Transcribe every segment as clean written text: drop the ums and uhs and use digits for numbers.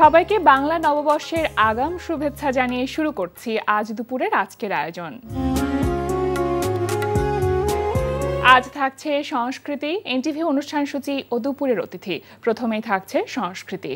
সবাইকে বাংলা নববর্ষের আগাম শুভেচ্ছা জানিয়ে শুরু করছি আজ দুপুরের আজকের আয়োজন। আজ থাকছে সংস্কৃতি, এনটিভি অনুষ্ঠান সূচি ও দুপুরের অতিথি। প্রথমেই থাকছে সংস্কৃতি।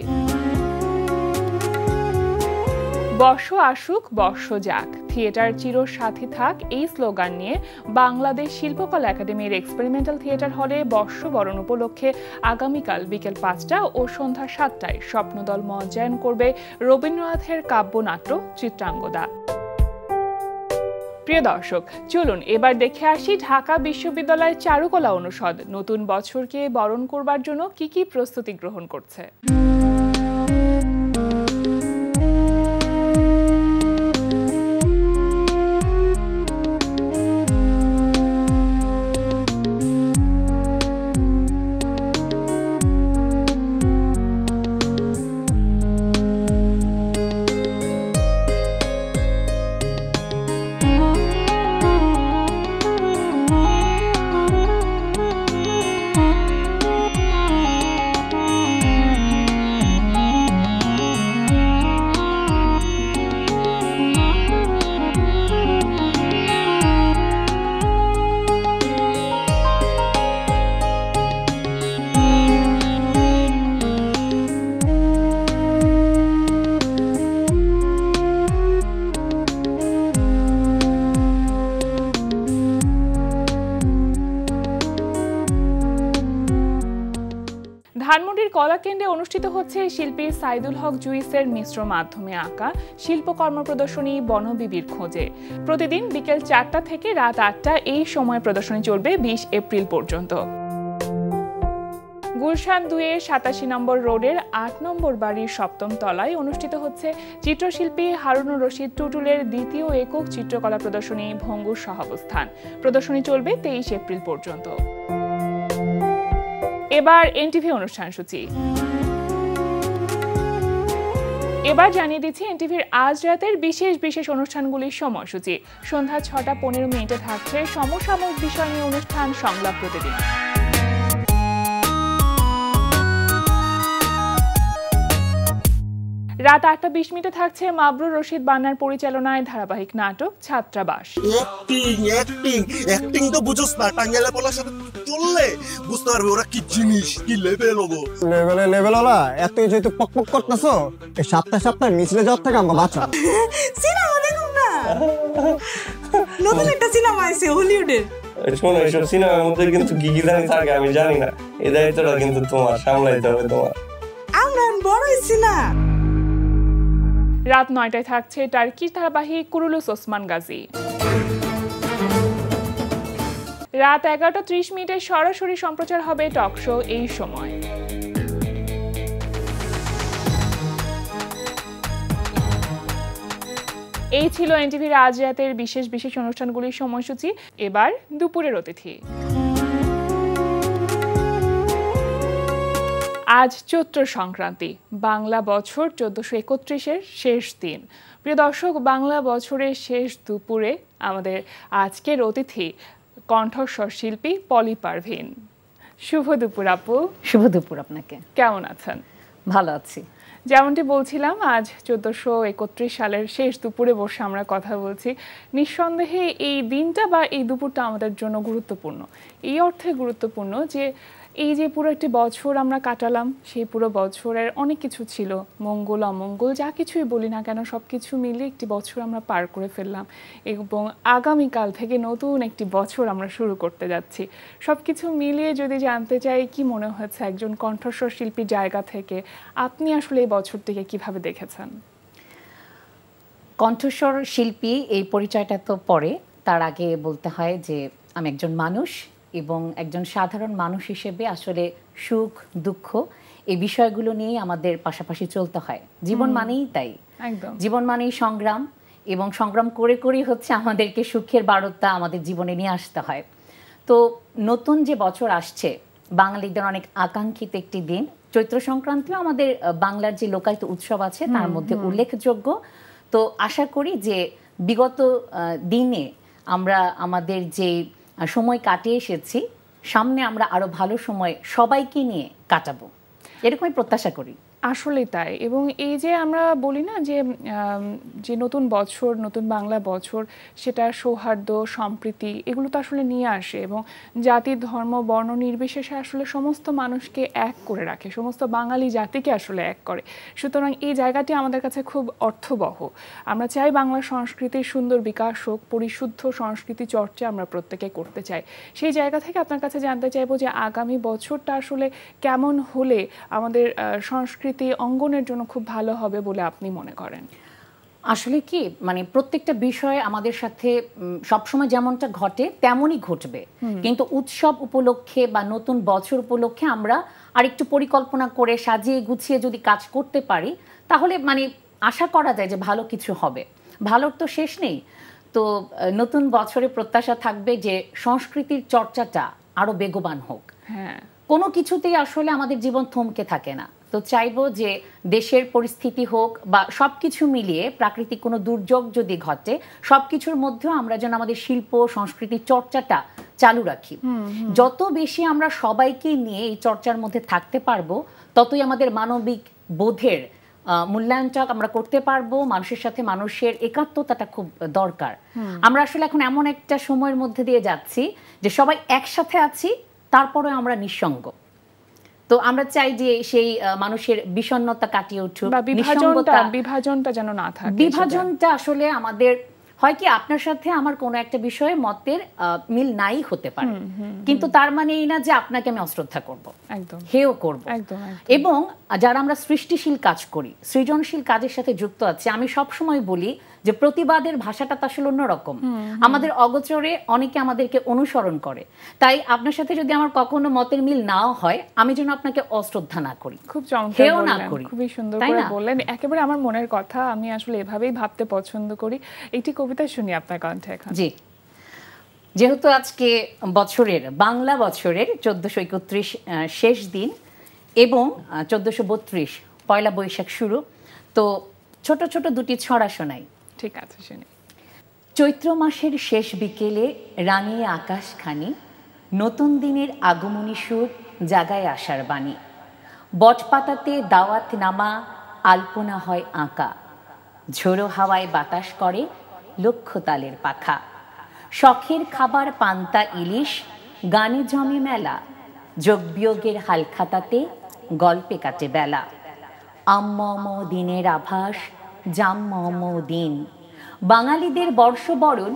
বর্ষ আসুক বর্ষ যাক, থিয়েটার চিরসাথী থাক, এই স্লোগান নিয়ে বাংলাদেশ শিল্পকলা একাডেমির এক্সপেরিমেন্টাল থিয়েটার হলে বর্ষবরণ উপলক্ষে আগামীকাল বিকেল ৫টা ও সন্ধ্যা ৭টায় স্বপ্নদল মঞ্চায়ন করবে রবীন্দ্রনাথের কাব্যনাট্য চিত্রাঙ্গদা। প্রিয় দর্শক, চলুন এবার দেখে আসি ঢাকা বিশ্ববিদ্যালয় চারুকলা অনুষদ নতুন বছরকে বরণ করবার জন্য কি কি প্রস্তুতি গ্রহণ করছে। ধানমন্ডির কলাকেন্দ্রে অনুষ্ঠিত হচ্ছে শিল্পী সাইদুল হক জুইসের মিশ্র মাধ্যমে আঁকা শিল্পকর্ম প্রদর্শনী বনবিবির খোঁজে। প্রতিদিন বিকেল ৪টা থেকে রাত ৮টা এই সময় প্রদর্শনী চলবে ২০ এপ্রিল পর্যন্ত। গুলশান ২-এর ৮৭ নম্বর রোডের ৮ নম্বর বাড়ির ৭ম তলায় অনুষ্ঠিত হচ্ছে চিত্রশিল্পী হারুনুর রশিদ টুটুলের দ্বিতীয় একক চিত্রকলা প্রদর্শনী ভঙ্গুর সহাবস্থান। প্রদর্শনী চলবে ২৩ এপ্রিল পর্যন্ত। এবার এনটিভি অনুষ্ঠান সূচি। এবার জানিয়ে দিচ্ছি এনটিভির আজ রাতের বিশেষ অনুষ্ঠানগুলির সময়সূচি। সন্ধ্যা ৬টা ১৫ থাকছে সমসাময়িক বিষয় নিয়ে অনুষ্ঠান সংলাপ প্রতিদিন। রাত ৮টা ২০ থাকছে মাবরুর রশিদ বান্নার পরিচালনায় ধারাবাহিক নাটক ছাত্রাবাস। অ্যাক্টিং তো বুঝছ না, টাঙ্গাইলে বলার সাথে চললে বুঝতে পারবে ওরা কি জিনিস, কি লেভেল হবো। লেভেলওয়ালা এত যেহেতু পকপক করতেছো, এই সপ্তাহে মিছিলে যাওয়ার থেকে আমরা বাঁচা। সিনেমা দেখুন না, নতুন একটা সিনেমা আছে হলিউডের। শোনো, এইসব সিনেমার মধ্যে কিন্তু গিগিদানি থাকে, আমি জানি না। এই দায়িত্বটা কিন্তু তোমার সামলাইতে হবে। তোমার আমরা বড় হইছি না। রাত ৯টায় থাকছে টার্কি ধারাবাহিক কুরুলুস ওসমান গাজী। রাত ১১টা ৩০ সরাসরি সম্প্রচার হবে টক শো এই সময়। এই ছিল এনটিভির আজ রাতের বিশেষ অনুষ্ঠানগুলির সময়সূচি। এবার দুপুরের অতিথি। আজ চৈত্র সংক্রান্তি, বাংলা বছর ১৪৩১-এর শেষ দিন। প্রিয় দর্শক, বাংলা বছরের শেষ দুপুরে আমাদের আজকের অতিথি কণ্ঠস্বর শিল্পী পলি পারভিন। শুভ দুপুর আপু। শুভ দুপুর আপনাকে। কেমন আছেন? ভালো আছি। যেমনটি বলছিলাম, আজ ১৪৩১ সালের শেষ দুপুরে বসে আমরা কথা বলছি। নিঃসন্দেহে এই দিনটা বা এই দুপুরটা আমাদের জন্য গুরুত্বপূর্ণ। এই অর্থে গুরুত্বপূর্ণ যে এই যে পুরো একটি বছর আমরা কাটালাম, সেই পুরো বছরের অনেক কিছু ছিল, মঙ্গল অমঙ্গল যা কিছুই বলি না কেন, সব কিছু মিলিয়ে একটি বছর আমরা পার করে ফেললাম এবং আগামীকাল থেকে নতুন একটি বছর আমরা শুরু করতে যাচ্ছি। সব কিছু মিলিয়ে যদি জানতে চাই, কি মনে হয়েছে একজন কণ্ঠস্বর শিল্পীর জায়গা থেকে, আপনি আসলে এই বছরটিকে কিভাবে দেখেছেন? কণ্ঠস্বর শিল্পী এই পরিচয়টা তো পরে, তার আগে বলতে হয় যে আমি একজন মানুষ এবং একজন সাধারণ মানুষ হিসেবে আসলে সুখ দুঃখ এই বিষয়গুলো নিয়েই আমাদের পাশাপাশি চলতে হয়। জীবন মানেই তাই, একদম জীবন মানেই সংগ্রাম, এবং সংগ্রাম করে হচ্ছে আমাদেরকে সুখের বার্তা আমাদের জীবনে নিয়ে আসতে হয়। তো নতুন যে বছর আসছে, বাঙালিদের অনেক আকাঙ্ক্ষিত একটি দিন। চৈত্র সংক্রান্তিও আমাদের বাংলার যে লোকায়ত উৎসব আছে তার মধ্যে উল্লেখযোগ্য। তো আশা করি যে বিগত দিনে আমরা আমাদের যে সময় কাটিয়ে এসেছি, সামনে আমরা আরো ভালো সময় সবাইকে নিয়ে কাটাবো, এরকমই প্রত্যাশা করি। আসলেই তাই। এবং এই যে আমরা বলি না যে যে নতুন বছর, নতুন বাংলা বছর, সেটা সৌহার্দ্য, সম্প্রীতি এগুলো তো আসলে নিয়ে আসে এবং জাতি, ধর্ম, বর্ণ নির্বিশেষে আসলে সমস্ত মানুষকে এক করে রাখে, সমস্ত বাঙালি জাতিকে আসলে এক করে। সুতরাং এই জায়গাটি আমাদের কাছে খুব অর্থবহ। আমরা চাই বাংলা সংস্কৃতির সুন্দর বিকাশ হোক, পরিশুদ্ধ সংস্কৃতি চর্চা আমরা প্রত্যেকে করতে চাই। সেই জায়গা থেকে আপনার কাছে জানতে চাইবো যে আগামী বছরটা আসলে কেমন হলে আমাদের সংস্কৃতি অঙ্গনের জন্য খুব ভালো হবে বলে আপনি মনে করেন? আসলে কি মানে প্রত্যেকটা বিষয় আমাদের সাথে সবসময় যেমনটা ঘটে তেমনই ঘটবে, কিন্তু উৎসব উপলক্ষে বা নতুন বছর উপলক্ষে আমরা আরেকটু পরিকল্পনা করে সাজিয়ে গুছিয়ে যদি কাজ করতে পারি তাহলে মানে আশা করা যায় যে ভালো কিছু হবে। ভালোর তো শেষ নেই। তো নতুন বছরে প্রত্যাশা থাকবে যে সংস্কৃতির চর্চাটা আরো বেগবান হোক। হ্যাঁ, কোনো কিছুতেই আসলে আমাদের জীবন থমকে থাকে না। তো চাইবো যে দেশের পরিস্থিতি হোক বা সবকিছু মিলিয়ে প্রাকৃতিক কোনো দুর্যোগ যদি ঘটে, সবকিছুর মধ্যেও আমরা যেন আমাদের শিল্প সংস্কৃতি চর্চাটা চালু রাখি। যত বেশি আমরা সবাইকে নিয়ে এই চর্চার মধ্যে থাকতে পারবো, ততই আমাদের মানবিক বোধের মূল্যায়নটা আমরা করতে পারবো। মানুষের সাথে মানুষের একাত্মতাটা খুব দরকার। আমরা আসলে এখন এমন একটা সময়ের মধ্যে দিয়ে যাচ্ছি যে সবাই একসাথে আছি, তারপরে আমরা নিঃসঙ্গ। তো আমরা চাই যে সেই মানুষের বিষণ্ণতা কাটিয়ে উঠুক, বা বিভাজনটা যেন না থাকে। বিভাজনটা আসলে আমাদের হয় কি আপনার সাথে আমার কোনো একটা বিষয়ে মতের মিল নাই হতে পারে, কিন্তু তার মানে এই না যে আপনাকে আমি অশ্রদ্ধা করব, একদম হেও করব। একদম। এবং যারা আমরা সৃষ্টিশীল কাজ করি, সৃজনশীল কাজের সাথে যুক্ত আছি, আমি সব সময় বলি যে প্রতিবাদের ভাষাটা তো আসলে অন্যরকম। আমাদের অগোচরে অনেকে আমাদেরকে অনুসরণ করে। তাই আপনার সাথে যদি আমার কখনো মতের মিল নাও হয়, আমি যেন আপনাকে অশ্রদ্ধা না করি, খুব চমৎকার হেও না বললেন, করি। খুবই সুন্দর করে বললেন। একেবারে আমার মনের কথা। আমি আসলে এভাবেই ভাবতে পছন্দ করি। একটি কবিতা শুনি আপনার কণ্ঠে এখন। জি, যেহেতু আজকে বছরের বাংলা বছরের 1431 শেষ দিন এবং 1432 পয়লা বৈশাখ শুরু, তো ছোট ছোট দুটি ছড়া শোনাই। ঠিক আছে, শুনি। চৈত্র মাসের শেষ বিকেলে রাঙিয়ে আকাশখানি, নতুন দিনের আগমনী সুর জাগায় আসার বাণী। বটপাতাতে দাওয়াত নামা, আলপনা হয় আঁকা, ঝোড়ো হাওয়ায় বাতাস করে লক্ষ তালের পাখা। শখের খাবার পান্তা ইলিশ, গানে জমে মেলা, যোগবিয়োগের হালখাতাতে গল্পে কাটে বেলা। আম্মম দিনের আভাস, জাম্মম দিন, বাঙালিদের বর্ষবরণ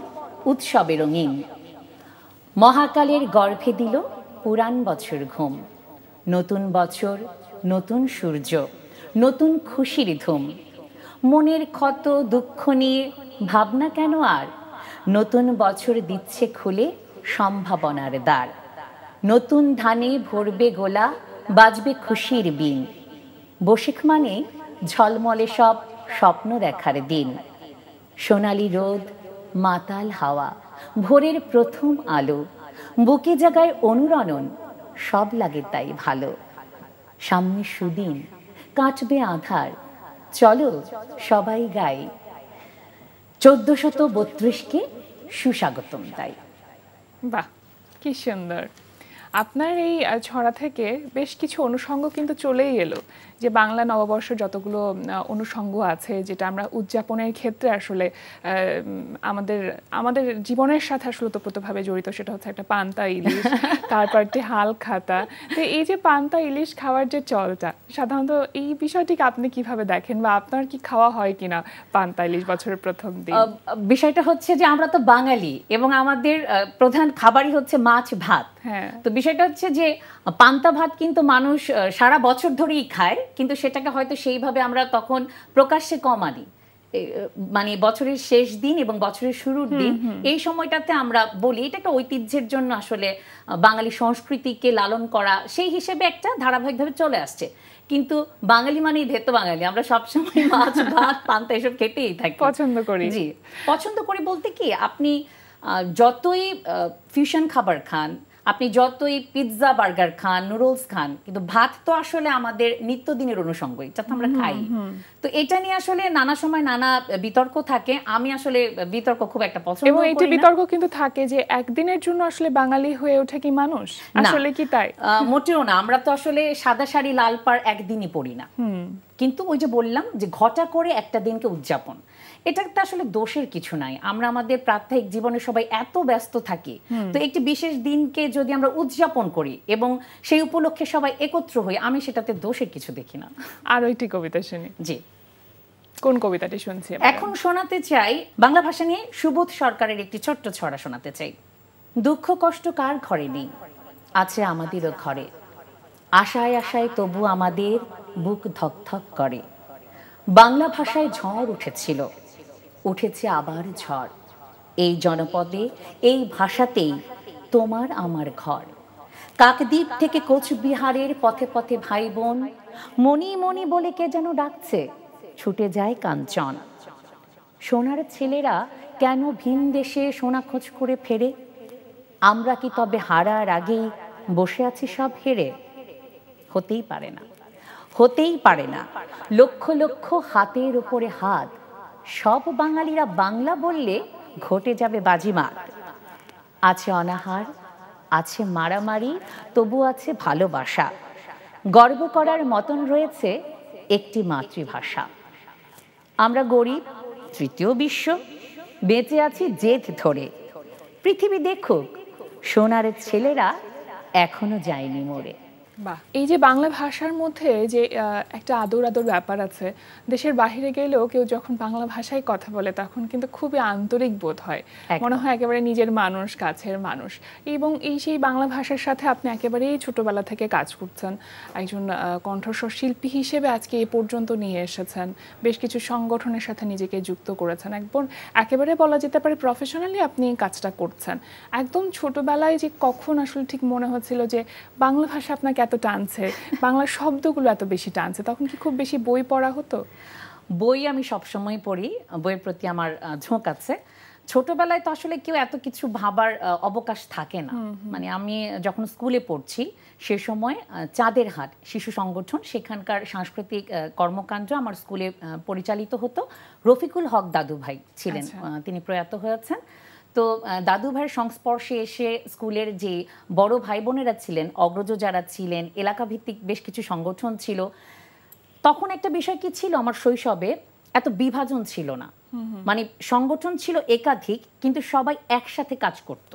উৎসবে রঙিন। মহাকালের গর্ভে দিল পুরাণ বছর ঘুম, নতুন বছর নতুন সূর্য, নতুন খুশির ধুম। মনের ক্ষত দুঃখ নিয়ে ভাবনা কেন আর, নতুন বছর দিচ্ছে খুলে সম্ভাবনার দ্বার। নতুন ধানে ভরবে গোলা, বাজবে খুশির বিন। বৈশাখ মানে ঝলমলে সব স্বপ্ন দেখার দিন। সোনালি রোদ, মাতাল হাওয়া, ভোরের প্রথম আলো, বুকে জাগায় অনুরণন, সব লাগে তাই ভালো। সামনে সুদিন, কাটবে আধার, চলো সবাই গাই, 1432কে সুস্বাগতম তাই। বাহ, কি সুন্দর। আপনার এই ছড়া থেকে বেশ কিছু অনুষঙ্গ কিন্তু চলেই এলো, যে বাংলা নববর্ষ যতগুলো অনুষঙ্গ আছে, যেটা আমরা উদযাপনের ক্ষেত্রে আসলে আমাদের জীবনের সাথে আসলে ওতপ্রোতভাবে জড়িত, সেটা হচ্ছে একটা পান্তা ইলিশ, তারপর একটি হাল খাতা। তো এই যে পান্তা ইলিশ খাওয়ার যে চলটা, সাধারণত এই বিষয়টিকে আপনি কিভাবে দেখেন, বা আপনার কি খাওয়া হয় কিনা পান্তা ইলিশ বছরের প্রথম দিন? বিষয়টা হচ্ছে যে আমরা তো বাঙালি এবং আমাদের প্রধান খাবারই হচ্ছে মাছ ভাত। তো বিষয়টা হচ্ছে যে পান্তা ভাত কিন্তু মানুষ সারা বছর ধরেই খায়, কিন্তু সেটাকে হয়তো সেইভাবে আমরা তখন প্রকাশ্যে কম আনি। মানে বছরের শেষ দিন এবং বছরের শুরুর দিন, এই সময়টাতে আমরা বলি এটা একটা ঐতিহ্যের জন্য আসলে বাঙালি সংস্কৃতিকে লালন করা, সেই হিসেবে একটা ধারাবাহিকভাবে চলে আসছে। কিন্তু বাঙালি মানেই ধেতো বাঙালি, আমরা সবসময় মাছ ভাত পান্তা এসব খেতেই থাকি, পছন্দ করি। জি, পছন্দ করি বলতে কি, আপনি যতই ফিউশন খাবার খান, আপনি যতই পিৎজা বার্গার খান, নুডলস খান, কিন্তু ভাত তো আসলে আমাদের নিত্যদিনের অনুষঙ্গই, যা তো আমরা খাই। তো এটা নিয়ে আসলে নানা সময় নানা বিতর্ক থাকে। আমি আসলে বিতর্ক খুব একটা পছন্দ করি না। এবং এই বিতর্ক কিন্তু থাকে যে একদিনের জন্য আসলে বাঙালি হয়ে ওঠে কি মানুষ, আসলে কি তাই? মোটেও না। আমরা তো আসলে সাদা শাড়ি লাল পাড় একদিনই পরি না, কিন্তু ওই যে বললাম যে ঘটা করে একটা দিনকে উদযাপন, এটাতে আসলে দোষের কিছু নাই। আমরা আমাদের প্রাত্যহিক জীবনে সবাই এত ব্যস্ত থাকি, তো একটি বিশেষ দিনকে যদি আমরা উদযাপন করি এবং সেই উপলক্ষে সবাই একত্র হই, আমি সেটাতে দোষের কিছু দেখি না। আর একটি কবিতা শুনি। জি, কোন কবিতাটি শুনছি এখন শোনাতে চাই? বাংলা ভাষা নিয়ে সুবোধ সরকারের একটি ছোট্ট ছড়া শোনাতে চাই। দুঃখ কষ্ট কার ঘরে নেই, আছে আমাদেরও ঘরে। আশায় আশায় তবু আমাদের বুক ধকধক করে। বাংলা ভাষায় ঝড় উঠেছিল, উঠেছে আবার ঝড়। এই জনপদে এই ভাষাতেই তোমার আমার ঘর। কাকদ্বীপ থেকে কোচবিহারের পথে পথে ভাই বোন মনি মনি বলে কে যেন ডাকছে, ছুটে যায় কাঞ্চন। সোনার ছেলেরা কেন ভিন দেশে সোনা খোঁজ করে ফেরে? আমরা কি তবে হারার আগেই বসে আছি সব হেরে? হতেই পারে না, হতেই পারে না। লক্ষ লক্ষ হাতের উপরে হাত, সব বাঙালিরা বাংলা বললে ঘটে যাবে বাজিমাত। আছে অনাহার, আছে মারামারি, তবু আছে ভালোবাসা। গর্ব করার মতন রয়েছে একটি মাতৃভাষা। আমরা গরিব, তৃতীয় বিশ্ব, বেঁচে আছি জেদ ধরে। পৃথিবী দেখুক, সোনার ছেলেরা এখনো যায়নি মরে। বাহ, এই যে বাংলা ভাষার মধ্যে যে একটা আদর আদর ব্যাপার আছে, দেশের বাইরে গেলেও কেউ যখন বাংলা ভাষায় কথা বলে তখন কিন্তু খুবই আন্তরিক বোধ হয়, মনে হয় একেবারে নিজের মানুষ, কাছের মানুষ। এবং এই সেই বাংলা ভাষার সাথে আপনি একেবারেই ছোটবেলা থেকে কাজ করছেন, একজন কণ্ঠস্বর শিল্পী হিসেবে আজকে এই পর্যন্ত নিয়ে এসেছেন, বেশ কিছু সংগঠনের সাথে নিজেকে যুক্ত করেছেন, একেবারে বলা যেতে পারে প্রফেশনালি আপনি এই কাজটা করছেন। একদম ছোটবেলায় যে কখন আসলে ঠিক মনে হচ্ছিল যে বাংলা ভাষা আপনাকে এত টানছে, বাংলা শব্দগুলো এত বেশি টানছে, তখন কি খুব বেশি বই পড়া হতো? বই আমি সবসময় পড়ি, বইয়ের প্রতি আমার ঝোঁক আছে। ছোটবেলায় তো আসলে কেউ এত কিছু ভাবার অবকাশ থাকে না। মানে আমি যখন স্কুলে পড়ছি সে সময় চাঁদের হাট শিশু সংগঠন, সেখানকার সাংস্কৃতিক কর্মকাণ্ড আমার স্কুলে পরিচালিত হতো। রফিকুল হক দাদু ভাই ছিলেন, তিনি প্রয়াত হয়েছেন। তো দাদু ভাইয়ের সংস্পর্শে এসে স্কুলের যে বড় ভাই বোনেরা ছিলেন, অগ্রজ যারা ছিলেন, এলাকা ভিত্তিক বেশ কিছু সংগঠন ছিল। তখন একটা বিষয় কি ছিল, আমার শৈশবে এত বিভাজন ছিল না। মানে সংগঠন ছিল একাধিক, কিন্তু সবাই একসাথে কাজ করত,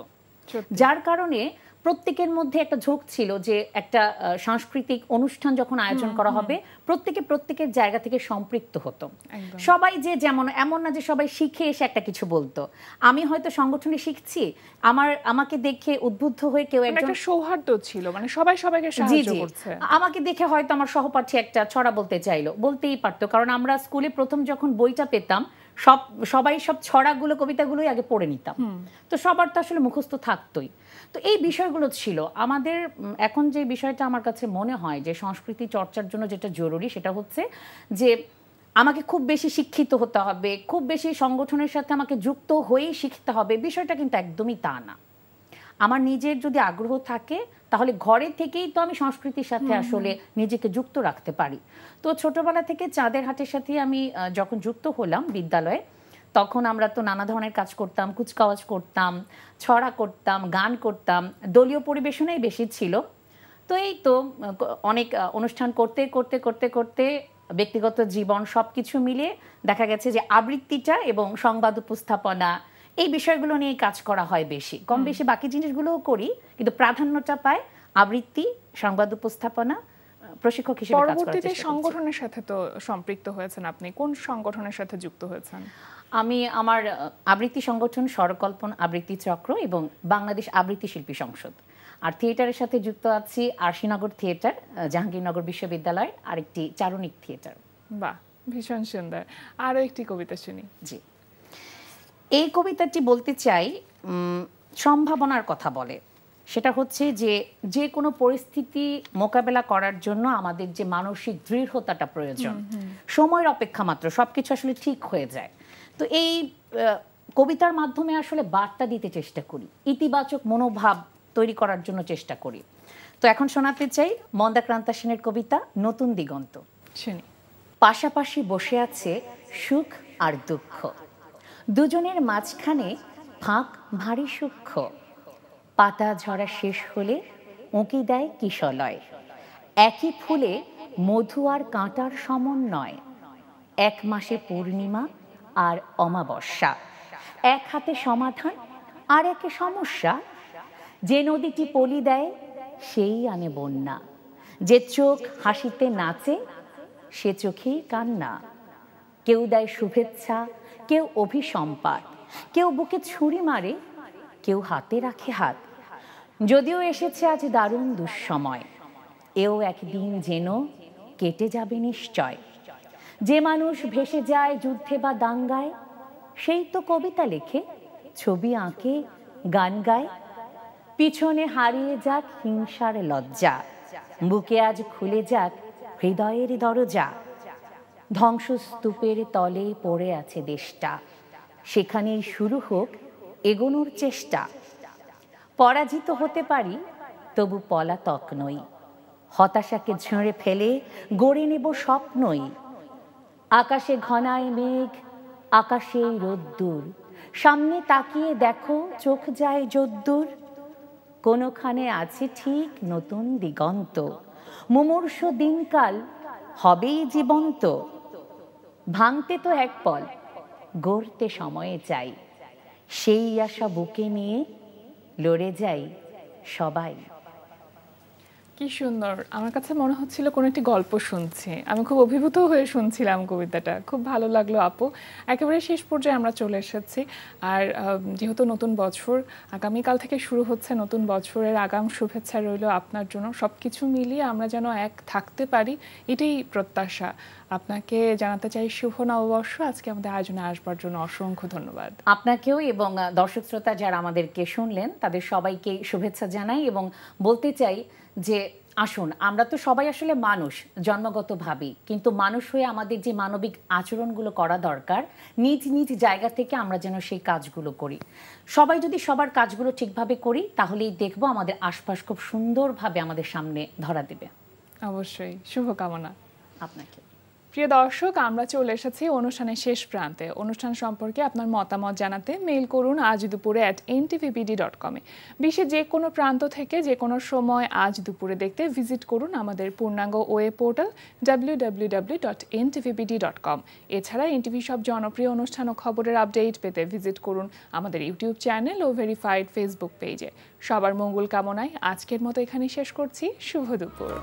যার কারণে প্রত্যেকের মধ্যে একটা ঝোঁক ছিল যে একটা সাংস্কৃতিক অনুষ্ঠান যখন আয়োজন করা হবে প্রত্যেকের জায়গা থেকে সম্পৃক্ত হতো। সবাই যে যেমন, এমন না যে সবাই শিখে এসে একটা কিছু বলতো। আমি হয়তো সংগঠনে শিখছি, আমাকে দেখে উদ্বুদ্ধ হয়ে কেউ একজন, একটা সৌহার্দ্য ছিল, মানে সবাই সবাইকে সাহায্য করছে। আমাকে দেখে হয়তো আমার সহপাঠী একটা ছড়া বলতে চাইলো, বলতেই পারতো, কারণ আমরা স্কুলে প্রথম যখন বইটা পেতাম সবাই সব ছড়াগুলো কবিতাগুলোই আগে পড়ে নিতাম, তো সবার তো আসলে মুখস্থ থাকতোই। তো এই বিষয়গুলো ছিল আমাদের। এখন যে বিষয়টা আমার কাছে মনে হয় যে সংস্কৃতি চর্চার জন্য যেটা জরুরি, সেটা হচ্ছে যে আমাকে খুব বেশি শিক্ষিত হতে হবে, খুব বেশি সংগঠনের সাথে আমাকে যুক্ত হয়েই শিখতে হবে, বিষয়টা কিন্তু একদমই তা না। আমার নিজের যদি আগ্রহ থাকে তাহলে ঘরে থেকেই তো আমি সংস্কৃতির সাথে আসলে নিজেকে যুক্ত রাখতে পারি। তো ছোটবেলা থেকে চাঁদের হাটের সাথে আমি যখন যুক্ত হলাম বিদ্যালয়ে, তখন আমরা তো নানা ধরনের কাজ করতাম, কুচকাওয়াজ করতাম, ছড়া করতাম, গান করতাম, দলীয় পরিবেশনাই বেশি ছিল। তো এই তো অনেক অনুষ্ঠান করতে করতে করতে করতে ব্যক্তিগত জীবন সব কিছু মিলে দেখা গেছে যে আবৃত্তিটা এবং সংবাদ উপস্থাপনা, এই বিষয়গুলো নিয়ে কাজ করা হয় বেশি। কম বেশি বাকি জিনিসগুলোও করি, কিন্তু প্রাধান্যটা পায় আবৃত্তি, সংবাদ উপস্থাপনা, প্রশিক্ষক হিসেবে কাজ করার চেষ্টা করছি। পরবর্তীতে সংগঠনের সাথে তো সম্পৃক্ত হয়েছেন আপনি, কোন সংগঠনের সাথে যুক্ত হয়েছেন? আমি আমার আবৃত্তি সংগঠন স্বরকল্পন আবৃত্তি চক্র এবং বাংলাদেশ আবৃত্তি শিল্পী সংসদ, আর থিয়েটারের সাথে যুক্ত আছি আরশিনগর থিয়েটার, জাহাঙ্গীরনগর বিশ্ববিদ্যালয়, আরেকটি চারণিক থিয়েটার। বাহ, ভীষণ সুন্দর। আরও একটি কবিতা শুনি। জি, এই কবিতাটি বলতে চাই সম্ভাবনার কথা বলে। সেটা হচ্ছে যে কোনো পরিস্থিতি মোকাবেলা করার জন্য আমাদের যে মানসিক দৃঢ়তাটা প্রয়োজন, সময়ের অপেক্ষা মাত্র, সবকিছু আসলে ঠিক হয়ে যায়। তো এই কবিতার মাধ্যমে আসলে বার্তা দিতে চেষ্টা করি, ইতিবাচক মনোভাব তৈরি করার জন্য চেষ্টা করি। তো এখন শোনাতে চাই মন্দাক্রান্তা সেনের কবিতা নতুন দিগন্ত। শুনি। পাশাপাশি বসে আছে সুখ আর দুঃখ, দুজনের মাঝখানে ফাঁক ভারী সূক্ষ্ম। পাতা ঝরা শেষ হলে উঁকি দেয় কিশলয়, একই ফুলে মধু আর কাঁটার সমন্বয়। এক মাসে পূর্ণিমা আর অমাবস্যা, এক হাতে সমাধান আর একে সমস্যা। যে নদীটি পলি দেয় সেই আনে বন্যা, যে চোখ হাসিতে নাচে সে চোখেই কান্না। কেউ দেয় শুভেচ্ছা, কেউ অভিসম্পাত, কেউ বুকে ছুরি মারে, কেউ হাতে রাখে হাত। যদিও এসেছে আজ দারুণ দুঃসময়, এও একদিন যেন কেটে যাবে নিশ্চয়। যে মানুষ ভেসে যায় যুদ্ধে বা দাঙ্গায়, সেই তো কবিতা লেখে, ছবি আঁকে, গান গায়। পিছনে হারিয়ে যাক হিংসার লজ্জা, বুকে আজ খুলে যাক হৃদয়ের দরজা। ধ্বংসস্তূপের তলে পড়ে আছে দেশটা, সেখানেই শুরু হোক এগোনোর চেষ্টা। পরাজিত হতে পারি তবু পলাতক নই, হতাশাকে ঝেড়ে ফেলে গড়ে নেব স্বপ্নই। আকাশে ঘনায় মেঘ, আকাশে রোদ্দুর, সামনে তাকিয়ে দেখো চোখ যায় যদ্দূর। কোনোখানে আছে ঠিক নতুন দিগন্ত, মুমূর্ষ দিনকাল হবেই জীবন্ত। ভাঙতে তো এক পল, গড়তে সময়ে চাই, সেই আশা বুকে নিয়ে লড়ে যাই সবাই। কি সুন্দর, আমার কাছে মনে হচ্ছিল কোনো একটি গল্প শুনছি। আমি খুব অভিভূত হয়ে শুনছিলাম কবিতাটা, খুব ভালো লাগলো আপু। একেবারে শেষ পর্যায়ে আমরা চলে এসেছি। আর যেহেতু নতুন বছর আগামীকাল থেকে শুরু হচ্ছে, নতুন বছরের আগাম শুভেচ্ছা রইল আপনার জন্য। সব কিছু মিলিয়ে আমরা যেন এক থাকতে পারি, এটাই প্রত্যাশা। আপনাকে জানাতে চাই শুভ নববর্ষ। আজকে আমাদের আয়োজনে আসবার জন্য অসংখ্য ধন্যবাদ। আপনাকেও এবং দর্শক শ্রোতা যারা আমাদেরকে শুনলেন তাদের সবাইকে শুভেচ্ছা জানাই এবং বলতে চাই যে আসুন, আমরা তো সবাই আসলে মানুষ জন্মগতভাবেই, কিন্তু মানুষ হয়ে আমাদের যে মানবিক আচরণগুলো করা দরকার নিজ নিজ জায়গা থেকে আমরা যেন সেই কাজগুলো করি। সবাই যদি সবার কাজগুলো ঠিকভাবে করি তাহলেই দেখব আমাদের আশপাশ খুব সুন্দরভাবে আমাদের সামনে ধরা দেবে। অবশ্যই, শুভকামনা আপনাকে। প্রিয় দর্শক, আমরা চলে এসেছি অনুষ্ঠানের শেষ প্রান্তে। অনুষ্ঠান সম্পর্কে আপনার মতামত জানাতে মেইল করুন আজ দুপুরে @ntvpd.com। বিশ্বের যে কোনো প্রান্ত থেকে যে কোনো সময় আজ দুপুরে দেখতে ভিজিট করুন আমাদের পূর্ণাঙ্গ ওয়েব পোর্টাল www.ntvpd.com। এছাড়া এনটিভি সব জনপ্রিয় অনুষ্ঠান ও খবরের আপডেট পেতে ভিজিট করুন আমাদের ইউটিউব চ্যানেল ও ভেরিফাইড ফেসবুক পেজে। সবার মঙ্গল কামনায় আজকের মতো এখানে শেষ করছি। শুভ দুপুর।